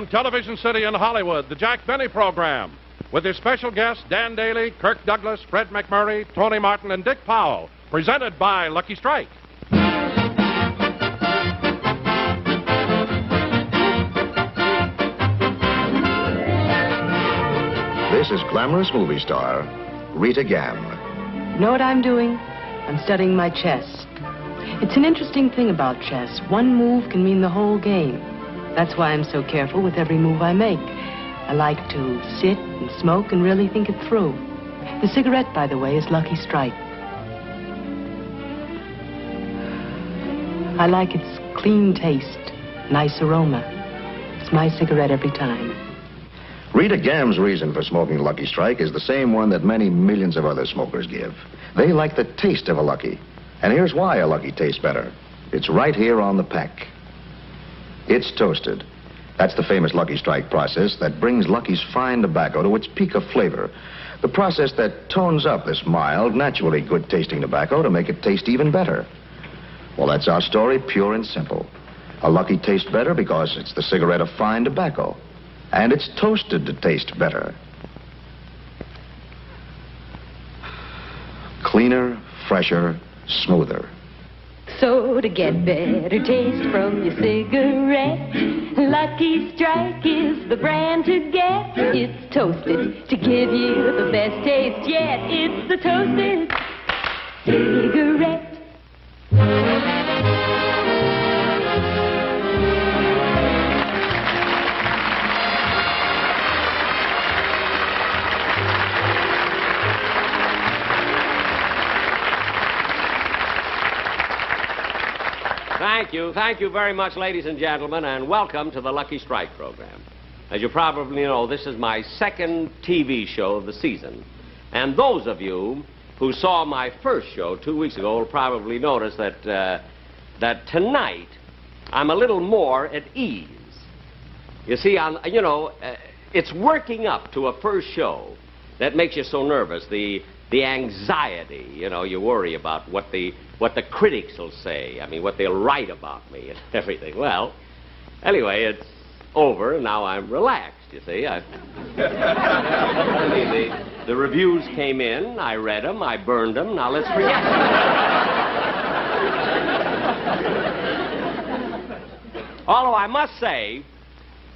From Television City in Hollywood, the Jack Benny Program, with his special guests Dan Dailey, Kirk Douglas, Fred MacMurray, Tony Martin, and Dick Powell, presented by Lucky Strike. This is glamorous movie star Rita. Know what I'm doing? I'm studying my chess. It's an interesting thing about chess. One move can mean the whole game. That's why I'm so careful with every move I make. I like to sit and smoke and really think it through. The cigarette, by the way, is Lucky Strike. I like its clean taste, nice aroma. It's my cigarette every time. Rita Gam's reason for smoking Lucky Strike is the same one that many millions of other smokers give. They like the taste of a Lucky. And here's why a Lucky tastes better. It's right here on the pack. It's toasted. That's the famous Lucky Strike process that brings Lucky's fine tobacco to its peak of flavor. The process that tones up this mild, naturally good-tasting tobacco to make it taste even better. Well, that's our story, pure and simple. A Lucky tastes better because it's the cigarette of fine tobacco. And it's toasted to taste better. Cleaner, fresher, smoother. So to get better taste from your cigarette, Lucky Strike is the brand to get. It's toasted to give you the best taste yet. It's the toasted cigarette. Thank you very much, ladies and gentlemen, and welcome to the Lucky Strike program. As you probably know, this is my second TV show of the season. And those of you who saw my first show 2 weeks ago will probably notice that tonight I'm a little more at ease. You see, it's working up to a first show that makes you so nervous. The anxiety, you worry about what the critics will say. I mean, what they'll write about me and everything. Well, anyway, it's over, and now I'm relaxed, you see. The reviews came in, I read them, I burned them, now let's forget them. Although I must say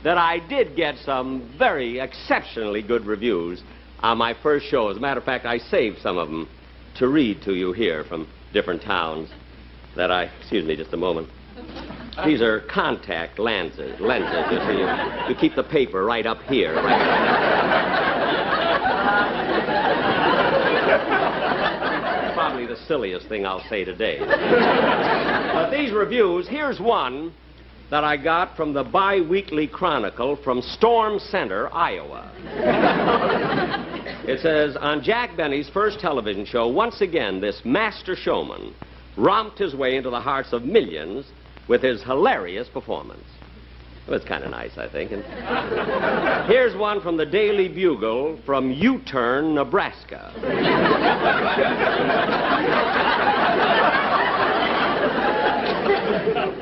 that I did get some very exceptionally good reviews on my first show. As a matter of fact, I saved some of them to read to you here from different towns excuse me just a moment. These are contact lenses, you see. You keep the paper right up here. Probably the silliest thing I'll say today. But these reviews, here's one that I got from the Bi-Weekly Chronicle from Storm Center, Iowa. It says, on Jack Benny's first television show, once again, this master showman romped his way into the hearts of millions with his hilarious performance. Well, it's kind of nice, I think. And here's one from the Daily Bugle from U-Turn, Nebraska.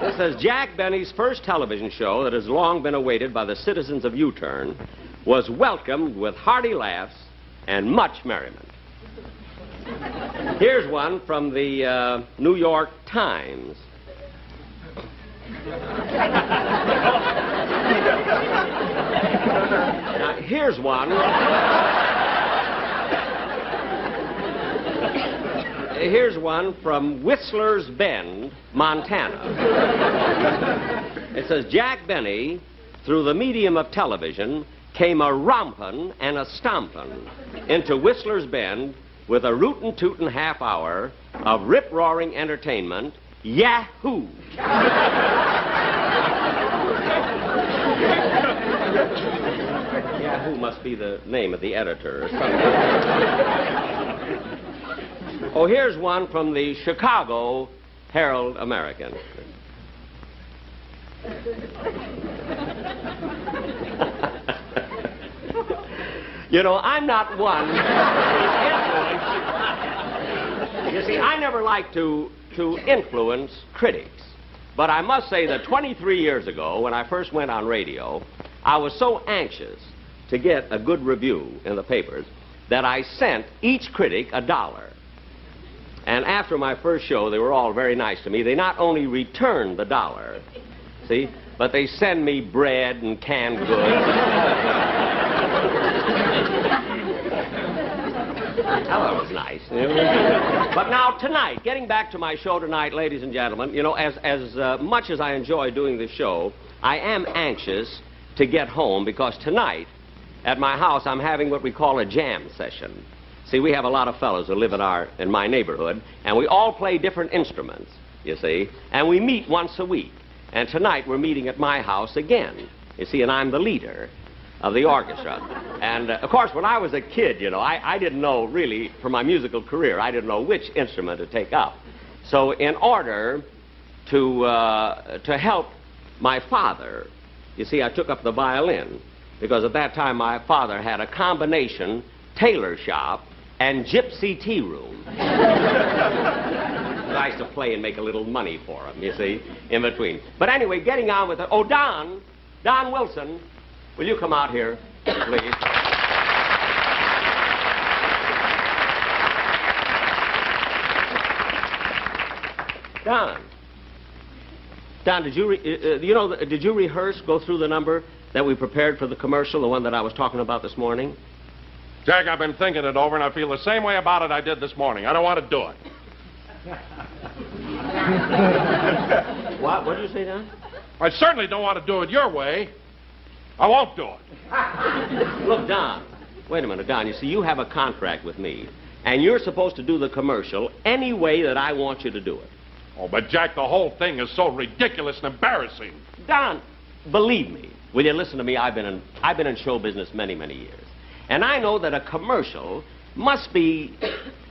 It says, Jack Benny's first television show that has long been awaited by the citizens of U-Turn was welcomed with hearty laughs and much merriment. Here's one from the New York Times. Now, here's one. Here's one from Whistler's Bend, Montana. It says, Jack Benny, through the medium of television, came a rompin' and a stompin' into Whistler's Bend with a rootin' tootin' half hour of rip-roaring entertainment. Yahoo! Yahoo must be the name of the editor or something. Oh, here's one from the Chicago Herald American. I'm not one. You see, I never like to influence critics. But I must say that 23 years ago, when I first went on radio, I was so anxious to get a good review in the papers that I sent each critic $1. And after my first show, they were all very nice to me. They not only returned the $1, see, but they send me bread and canned goods. Oh, that was nice. But now tonight, getting back to my show tonight, ladies and gentlemen, you know, as much as I enjoy doing this show, I am anxious to get home because tonight, at my house, I'm having what we call a jam session. See, we have a lot of fellows who live in my neighborhood, and we all play different instruments, you see, and we meet once a week. And tonight we're meeting at my house again, you see, and I'm the leader of the orchestra. And, of course, when I was a kid, you know, I didn't know really, for my musical career, I didn't know which instrument to take up. So in order to help my father, you see, I took up the violin, because at that time my father had a combination tailor shop and gypsy tea room. I used to play and make a little money for him, you see, in between. But anyway, getting on with it. Oh, Don Wilson, will you come out here, please? Don, did you rehearse, go through the number that we prepared for the commercial, the one that I was talking about this morning? Jack, I've been thinking it over, and I feel the same way about it I did this morning. I don't want to do it. What? What did you say, Don? I certainly don't want to do it your way. I won't do it. Look, Don, wait a minute, Don. You see, you have a contract with me, and you're supposed to do the commercial any way that I want you to do it. Oh, but Jack, the whole thing is so ridiculous and embarrassing. Don, believe me. Will you listen to me? I've been in show business many, many years. And I know that a commercial must be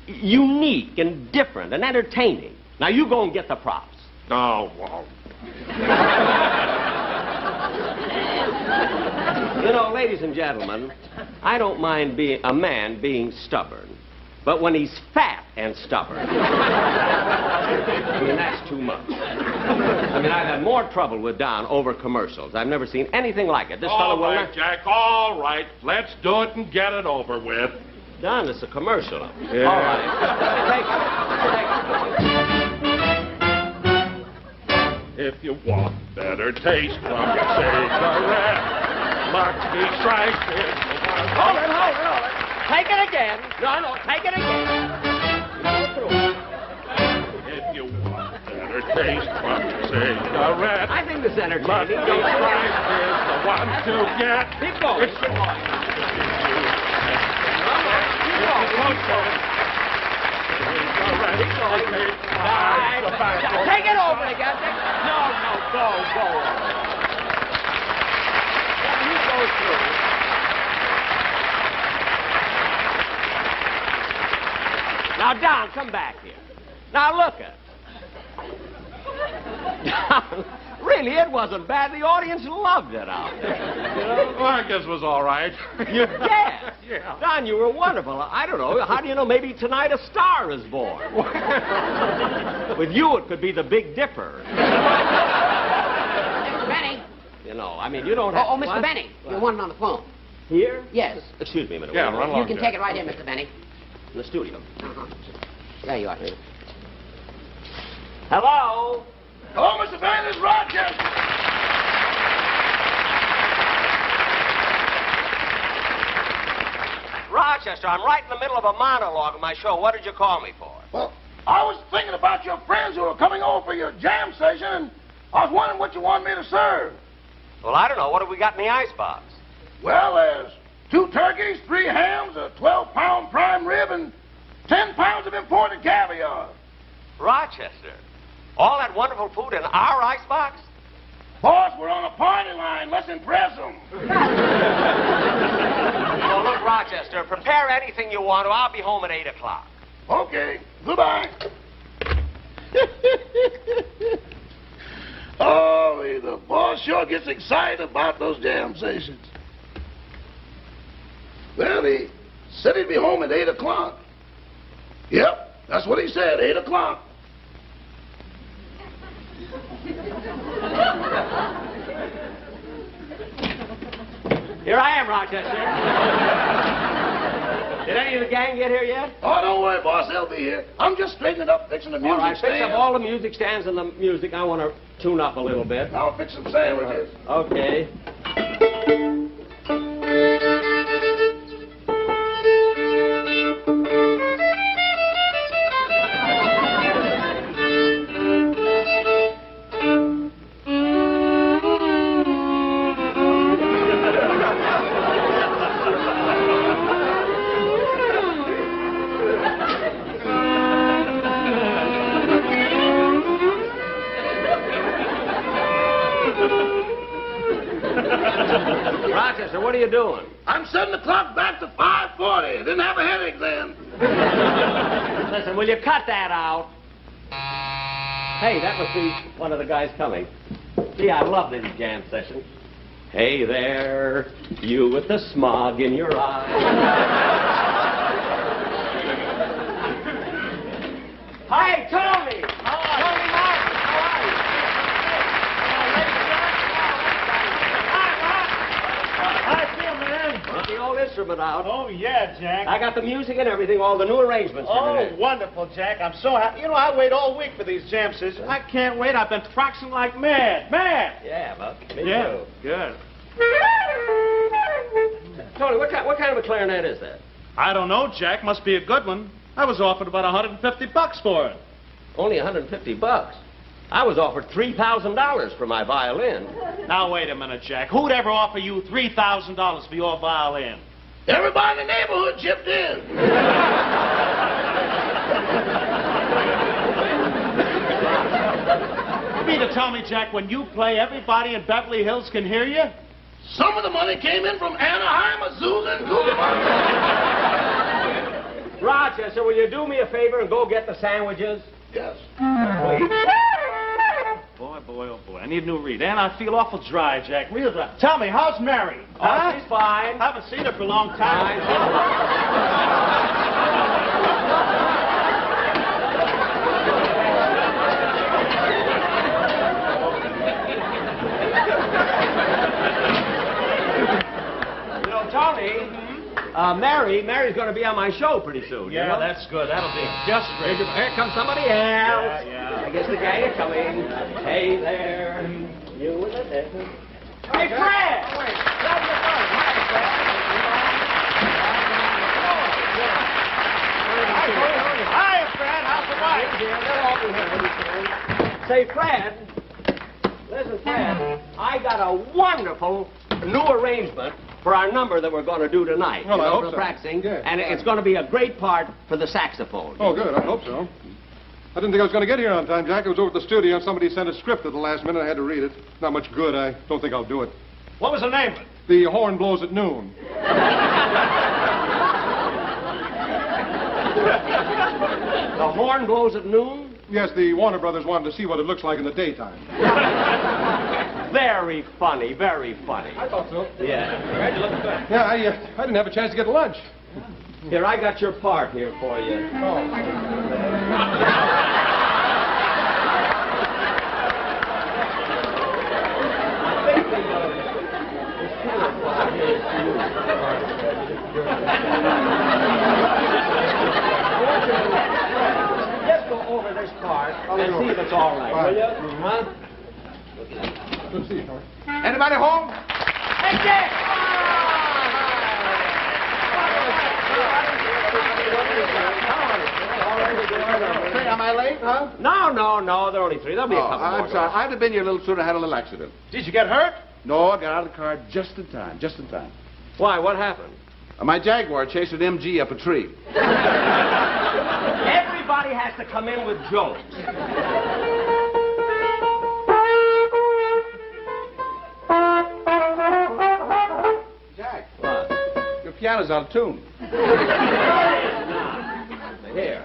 unique and different and entertaining. Now, you go and get the props. Oh, well. You know, ladies and gentlemen, I don't mind a man being stubborn. But when he's fat and stubborn, I mean, that's too much. I mean, I've had more trouble with Don over commercials. I've never seen anything like it. This fellow will not... Jack, all right. Let's do it and get it over with. Don, it's a commercial. Yeah. All right. If you want better taste from your cigarette, Lucky Strike is the one. Hold it. Take it again. No, take it again. Go through. If you want better taste from your cigarette, I think this entertaining. Lucky Strike is the one to get. Keep going. It's Keep going. Take it over again. No, go. You go through. Now, Don, come back here. Now, look at it. Don, really, it wasn't bad. The audience loved it out there. You know? Well, I guess it was all right. You guessed? Yeah. Don, you were wonderful. I don't know. How do you know? Maybe tonight a star is born. With you, it could be the Big Dipper. Mr. Benny. You know, I mean, you don't have... Oh, Mr. Benny. You want it on the phone. Here? Yes. Excuse me a minute. Yeah, wait a run minute. along. You can take it right in, Mr. Benny. In the studio. Uh-huh. There you are. Hello? Hello, Mr. Benny, this is Rochester. Rochester, I'm right in the middle of a monologue of my show. What did you call me for? Well, I was thinking about your friends who are coming over for your jam session, and I was wondering what you want me to serve. Well, I don't know. What have we got in the icebox? Well, there's 2 turkeys, 3 hams, a 12-pound prime rib, and 10 pounds of imported caviar. Rochester, all that wonderful food in our icebox? Boss, we're on a party line. Let's impress them. Well, look, Rochester, prepare anything you want to. I'll be home at 8 o'clock. Okay, goodbye. Oh, the boss sure gets excited about those jam sessions. Well, he said he'd be home at 8 o'clock. Yep, that's what he said, 8 o'clock. Rochester. Did any of the gang get here yet? Oh, don't worry, boss. They'll be here. I'm just straightening up, fixing the music All right, fix stand. up all the music stands and the music. I want to tune up a little bit. I'll fix some sandwiches. Okay. Rochester, what are you doing? I'm setting the clock back to 5:40. Didn't have a headache then. Listen, will you cut that out? Hey, that must be one of the guys coming. Gee, I love these jam sessions. Hey there, you with the smog in your eye. Hi, Tony! Tony Martin, how are you? How you feel, man? Got the old instrument out. Oh, yeah, Jack. I got the music and everything, all the new arrangements. and Oh, everything. wonderful, Jack. I'm so happy. You know, I wait all week for these jam sessions. I can't wait. I've been practicing like mad. Mad! Yeah, Buck. Me Yeah, too. good. Tony, what kind of a clarinet is that? I don't know, Jack. Must be a good one. I was offered about $150 for it. Only $150. I was offered $3,000 for my violin. Now, wait a minute, Jack. Who'd ever offer you $3,000 for your violin? Everybody in the neighborhood chipped in. You mean to tell me, Jack, when you play, everybody in Beverly Hills can hear you? Some of the money came in from Anaheim, Azusa, and Coolidge. Rochester, will you do me a favor and go get the sandwiches? Yes. Please. Boy, boy, oh boy. I need a new read. And I feel awful dry, Jack. Real dry. Tell me, how's Mary? Oh, she's fine. Haven't seen her for a long time. You know, Tony, Mary's going to be on my show pretty soon. Yeah, you know? that's good. That'll be just great. Here comes somebody else. Yeah. I guess the gang are coming. Hey there, you with a different. Hey, Fred! Hi, Fred. How's the wife? Say, Fred, listen, Fred, I got a wonderful new arrangement for our number that we're going to do tonight. Well, you I know, hope for the so. practicing, Yeah. and it's going to be a great part for the saxophone. Oh, good. I hope so. I didn't think I was going to get here on time, Jack. I was over at the studio and somebody sent a script at the last minute. I had to read it. Not much good. I don't think I'll do it. What was the name of it? The horn blows at noon. The horn blows at noon? Yes, the Warner Brothers wanted to see what it looks like in the daytime. Very funny, very funny. I thought so. Yeah. Yeah, I didn't have a chance to get lunch. Here, I got your part here for you. Just go over this part and see if it's all right, will you? Huh? Good to see you, Tony. Anybody home? Hey, Dick! Say, am I late, huh? No, there are only three. There'll be a couple more. I'm sorry. I'd have been here a little sooner. I had a little accident. Did you get hurt? No, I got out of the car just in time. Just in time. Why, what happened? My Jaguar chased an MG up a tree. Everybody has to come in with jokes. Jack, What? your piano's out of tune. Here.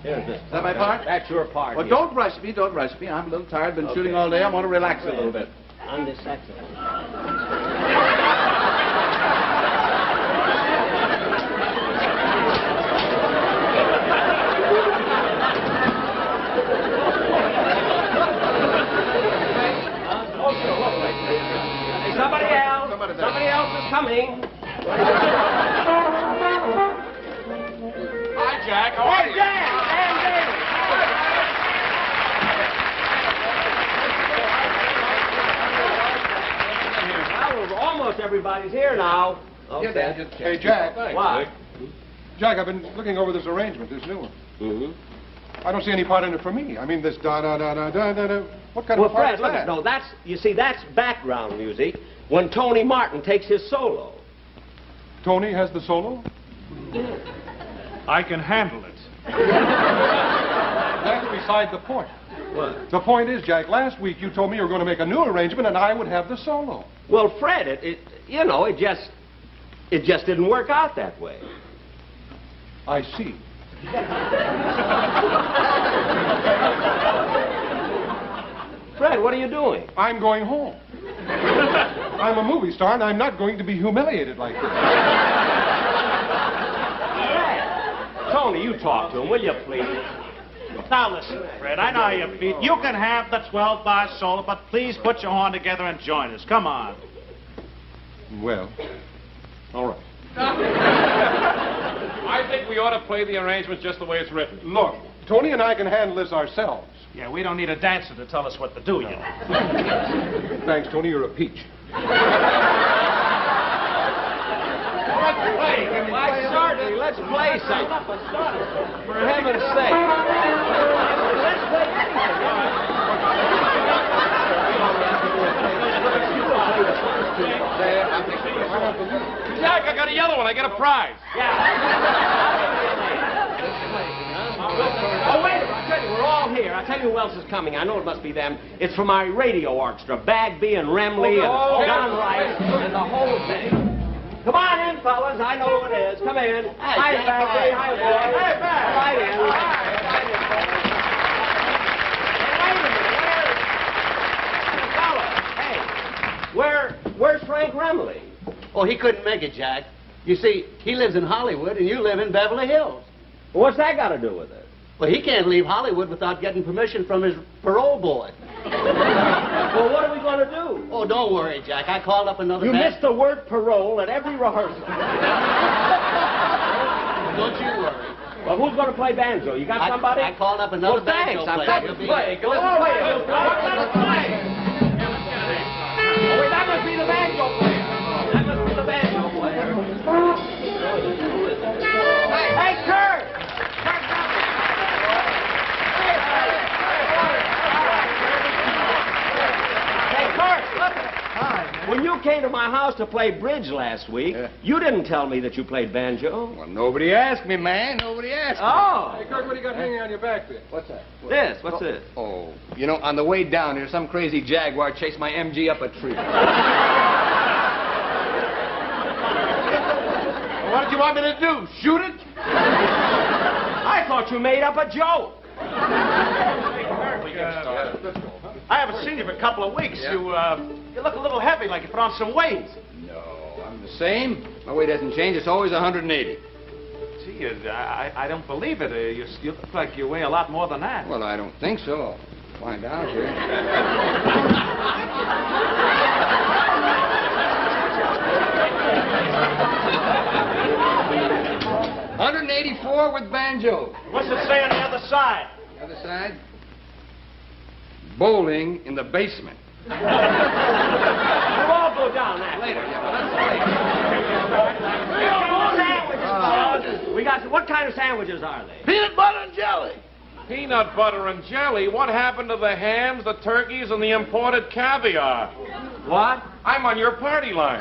Here's this. Is that my part? That's your part. Well, here. don't rush me. Don't rush me. I'm a little tired. Been shooting all day. I want to relax a little bit. On this saxophone. Hey, somebody else is coming. Hi, Jack. How are you? Dan Dailey. Well, almost everybody's here now. Okay. Hey, Jack. What? Jack, I've been looking over this arrangement, this new one. Mm-hmm. I don't see any part in it for me. I mean, this da-da-da-da-da-da-da. What kind Well, of part Fred, is look, that? no, that's background music when Tony Martin takes his solo. Tony has the solo? I can handle it. That's beside the point. What? The point is, Jack, last week you told me you were going to make a new arrangement and I would have the solo. Well, Fred, it just didn't work out that way. I see. Fred, what are you doing? I'm going home. I'm a movie star and I'm not going to be humiliated like this. Fred, Tony, you talk to him, will you, please? Now listen, Fred, I know how you feel. You can have the 12-bar solo, but please put your horn together and join us. Come on. Well, all right. I think we ought to play the arrangement just the way it's written. Look, Tony and I can handle this ourselves. Yeah, we don't need a dancer to tell us what to do, you know. Thanks, Tony. You're a peach. Let's play. Why, certainly, let's play something. For heaven's sake. Let's play anything. Jack, I got a yellow one. I get a prize. Oh, wait a minute. I tell you, we're all here. I tell you who else is coming. I know it must be them. It's from my radio orchestra. Bagby and Remley and John Rice and the whole thing. Come on in, fellas. I know who it is. Come in. Hi, Bagby. Hi, boy. Hey, Bagby. Right in. Hey, wait a minute. Where's Frank Remley? Oh, he couldn't make it, Jack. You see, he lives in Hollywood and you live in Beverly Hills. Well, what's that got to do with it? Well, he can't leave Hollywood without getting permission from his parole board. Well, what are we going to do? Oh, don't worry, Jack. I called up another You band. missed the word parole at every rehearsal. Don't you worry. Well, who's going to play banjo? You got somebody? I called up another Well, thanks. banjo I'm player. glad to play. Let's play. Let's play. Oh, wait, that must be the banjo player. That must be the banjo player. Hey, Kirk! Hey, Kirk, look. When you came to my house to play bridge last week, you didn't tell me that you played banjo. Well, nobody asked me, man. Nobody asked me. Oh. Hey, Kirk, what do you got hanging on your back there? What's that? This, what's this? Oh, you know, on the way down here, some crazy jaguar chased my MG up a tree. What did you want me to do? Shoot it? I thought you made up a joke. I haven't seen you for a couple of weeks. Yeah. You look a little heavy, like you put on some weight. No, I'm the same. My weight hasn't changed. It's always 180. Gee, I don't believe it. You look like you weigh a lot more than that. Well, I don't think so. I'll find out here. 184 with banjo. What's it say on the other side? The other side? Bowling in the basement. We'll all go down that Later, Sandwiches. We got. What kind of sandwiches are they? Peanut butter and jelly. Peanut butter and jelly? What happened to the hams, the turkeys, and the imported caviar? What? I'm on your party line.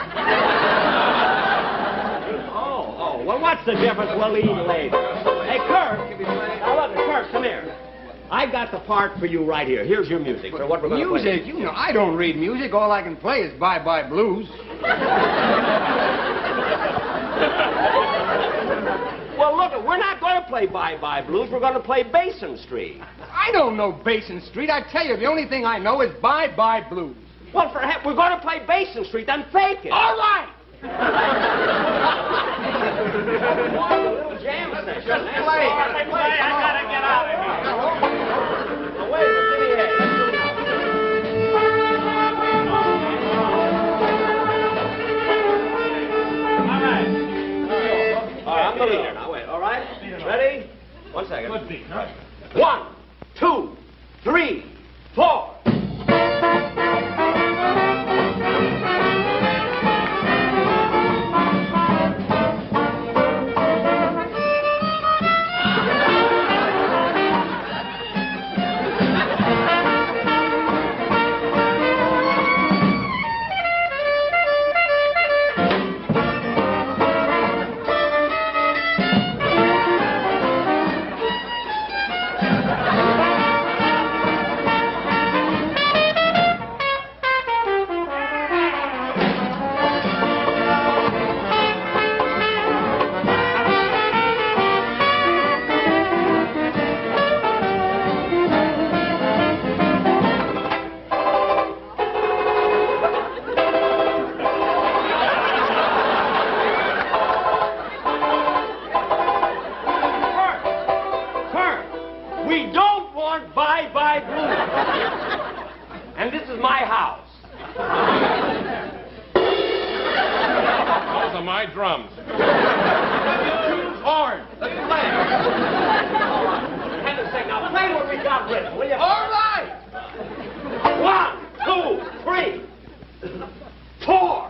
Oh, well, what's the difference? We'll eat later. Hey, Kirk. Now, look, Kirk, come here. I got the part for you right here. Here's your music for what we're going to play. Music? You know, I don't read music. All I can play is Bye Bye Blues. Well, look, we're not going to play Bye Bye Blues. We're going to play Basin Street. I don't know Basin Street. I tell you, the only thing I know is Bye Bye Blues. Well, we're going to play Basin Street, then fake it. All right! A little jam session. Just play. I gotta get out of here. Wait a minute, give me a head. All right. beat, huh? 1, 2, 3, 4. Bye-bye blue. And this is my house. Those are my drums. Horn. Let's play. For heaven's sake, now play what we got written, will you? All right. 1, 2, 3, 4.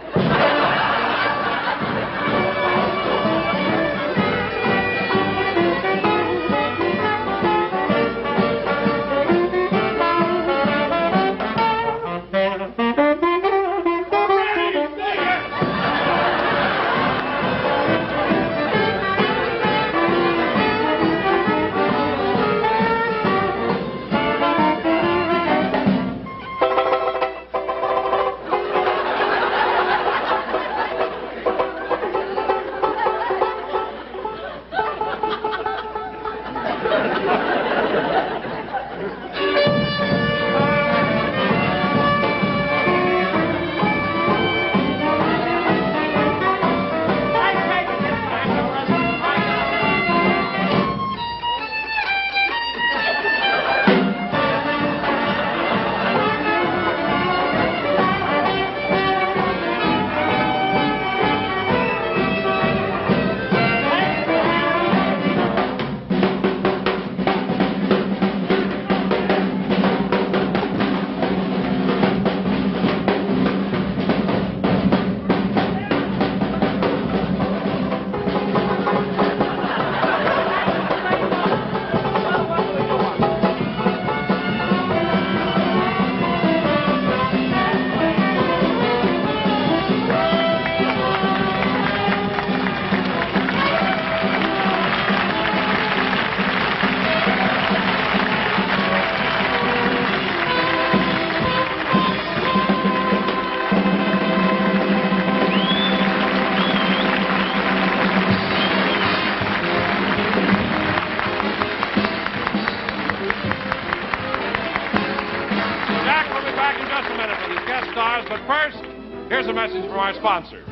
But first, here's a message from our sponsor.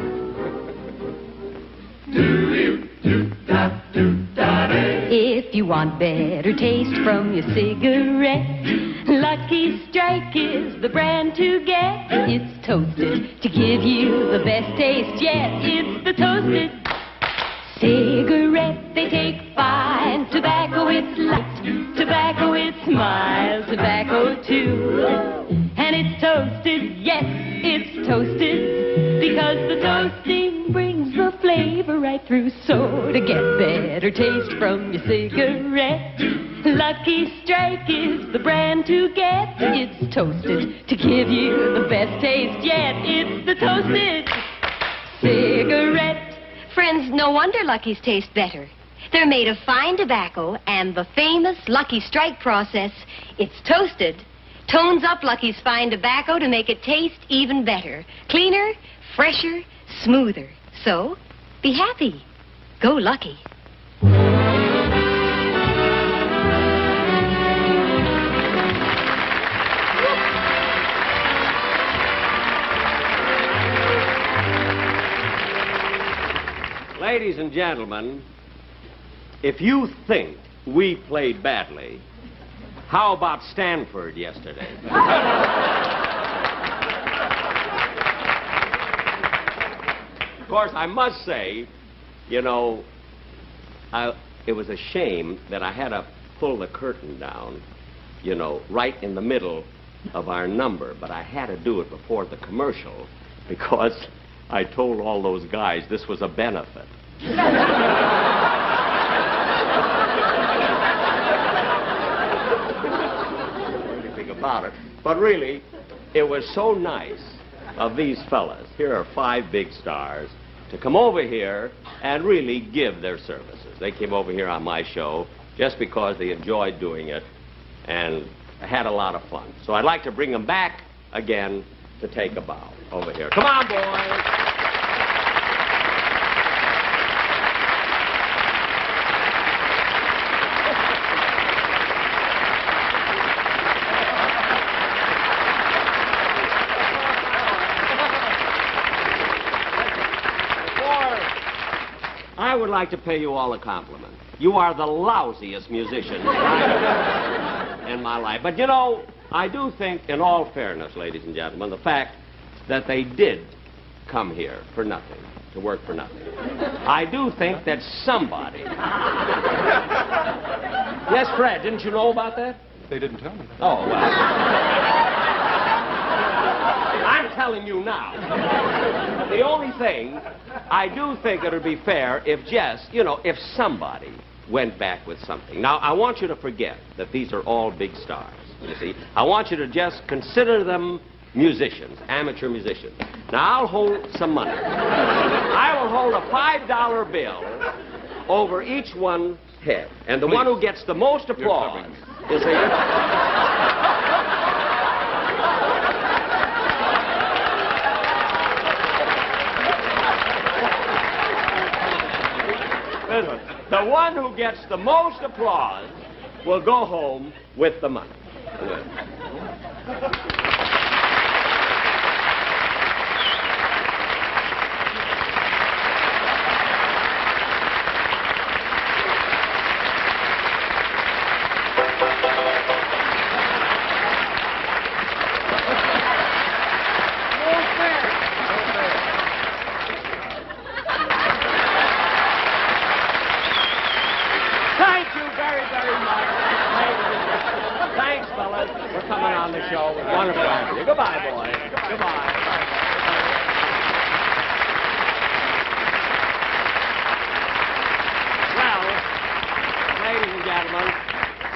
If you want better taste from your cigarette, Lucky Strike is the brand to get. It's toasted to give you the best taste yet. It's the toasted cigarette. They take fine tobacco, it's light tobacco, it's mild tobacco too. And it's toasted, yes, it's toasted, because the toasting brings the flavor right through. So to get better taste from your cigarette, Lucky Strike is the brand to get. It's toasted to give you the best taste yet. It's the toasted cigarette. Friends, no wonder Lucky's taste better. They're made of fine tobacco and the famous Lucky Strike process. It's toasted. Tones up Lucky's fine tobacco to make it taste even better. Cleaner, fresher, smoother. So, be happy. Go Lucky. Ladies and gentlemen, if you think we played badly, how about Stanford yesterday? Of course, I must say, you know, it was a shame that I had a pull the curtain down, you know, right in the middle of our number, but I had to do it before the commercial because I told all those guys this was a benefit. Anything about it. But really, it was so nice of these fellas. Here are 5 big stars to come over here and really give their services. They came over here on my show just because they enjoyed doing it and had a lot of fun. So I'd like to bring them back again to take a bow over here. Come on, boys. I would like to pay you all a compliment. You are the lousiest musicians I've ever in my life. But, you know, I do think, in all fairness, ladies and gentlemen, the fact that they did come here for nothing, to work for nothing. I do think that somebody... Yes, Fred, didn't you know about that? They didn't tell me that. Oh, well. I'm telling you now. The only thing, I do think it would be fair if just, you know, if somebody went back with something. Now, I want you to forget that these are all big stars, you see. I want you to just consider them musicians, amateur musicians. Now, I'll hold some money. I will hold a $5 bill over each one's head. And the one who gets the most applause is the one who gets the most applause will go home with the money.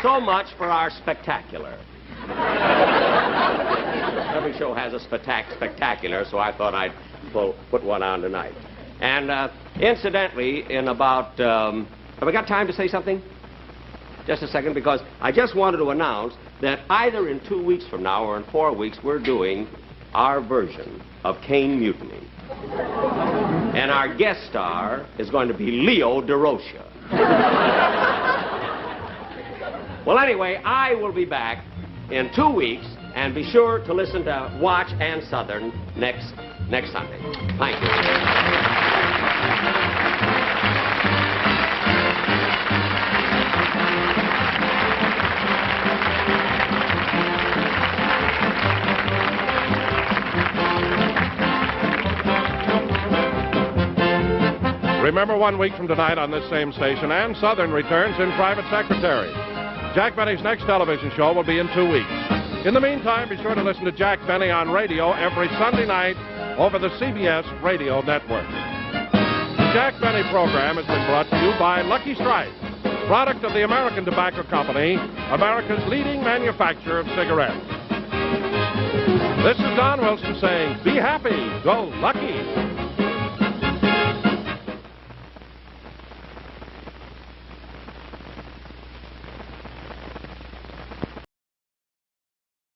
So much for our spectacular. Every show has a spectacular, so I thought I'd put one on tonight. And incidentally, in about... have we got time to say something? Just a second, because I just wanted to announce that either in 2 weeks from now or in 4 weeks, we're doing our version of Cane Mutiny. And our guest star is going to be Leo DeRocha. Well, anyway, I will be back in 2 weeks, and be sure to listen to Watch and Southern next Sunday. Thank you. Remember, 1 week from tonight on this same station, Ann Southern returns in Private Secretary. Jack Benny's next television show will be in 2 weeks. In the meantime, be sure to listen to Jack Benny on radio every Sunday night over the CBS Radio Network. The Jack Benny program has been brought to you by Lucky Strike, product of the American Tobacco Company, America's leading manufacturer of cigarettes. This is Don Wilson saying, be happy, go lucky.